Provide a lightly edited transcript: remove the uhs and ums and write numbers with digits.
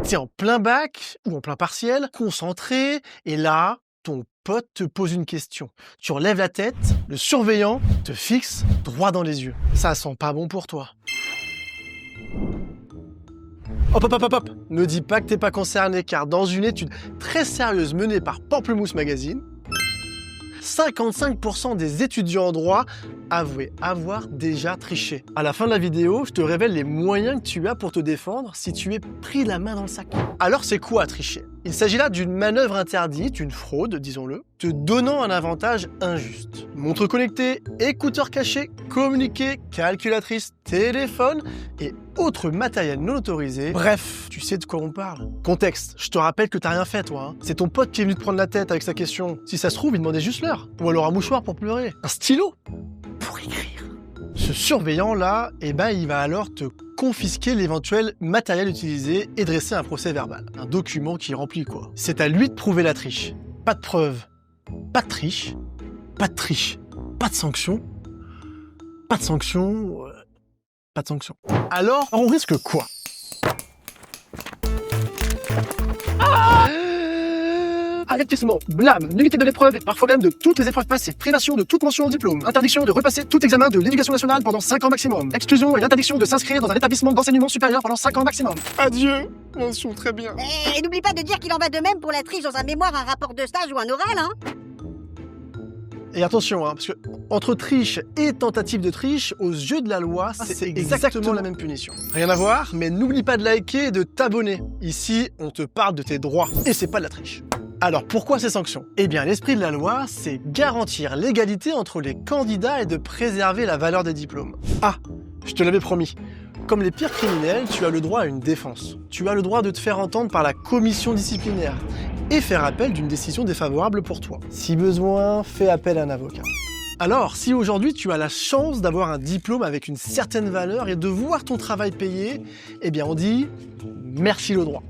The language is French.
T'es en plein bac ou en plein partiel, concentré, et là, ton pote te pose une question. Tu relèves la tête, le surveillant te fixe droit dans les yeux. Ça sent pas bon pour toi. Hop, hop, hop, hop, hop. Ne dis pas que t'es pas concerné, car dans une étude très sérieuse menée par Pamplemousse Magazine, 55% des étudiants en droit avouaient avoir déjà triché. À la fin de la vidéo, je te révèle les moyens que tu as pour te défendre si tu es pris la main dans le sac. Alors c'est quoi tricher? Il s'agit là d'une manœuvre interdite, une fraude, disons-le, te donnant un avantage injuste. Montre connectée, écouteurs cachés, communiqué, calculatrice, téléphone et autres matériel non autorisé. Bref, tu sais de quoi on parle. Contexte, je te rappelle que t'as rien fait toi. Hein. C'est ton pote qui est venu te prendre la tête avec sa question. Si ça se trouve, il demandait juste l'heure. Ou alors un mouchoir pour pleurer. Un stylo pour écrire. Ce surveillant-là, il va alors te confisquer l'éventuel matériel utilisé et dresser un procès verbal. Un document qui remplit quoi. C'est à lui de prouver la triche. Pas de preuve, pas de triche, pas de triche, pas de sanction, pas de sanction, pas de sanction. Alors, on risque quoi? Avertissement, blâme, nullité de l'épreuve et parfois même de toutes les épreuves passées, privation de toute mention au diplôme, interdiction de repasser tout examen de l'éducation nationale pendant 5 ans maximum, exclusion et interdiction de s'inscrire dans un établissement d'enseignement supérieur pendant 5 ans maximum. Adieu, mention très bien. Et n'oublie pas de dire qu'il en va de même pour la triche dans un mémoire, un rapport de stage ou un oral, hein. Et attention, hein, parce que entre triche et tentative de triche, aux yeux de la loi, c'est exactement la même punition. Rien à voir, mais n'oublie pas de liker et de t'abonner. Ici, on te parle de tes droits, et c'est pas de la triche. Alors pourquoi ces sanctions? Eh bien, l'esprit de la loi, c'est garantir l'égalité entre les candidats et de préserver la valeur des diplômes. Ah, je te l'avais promis. Comme les pires criminels, tu as le droit à une défense. Tu as le droit de te faire entendre par la commission disciplinaire et faire appel d'une décision défavorable pour toi. Si besoin, fais appel à un avocat. Alors, si aujourd'hui tu as la chance d'avoir un diplôme avec une certaine valeur et de voir ton travail payé, eh bien on dit merci le droit.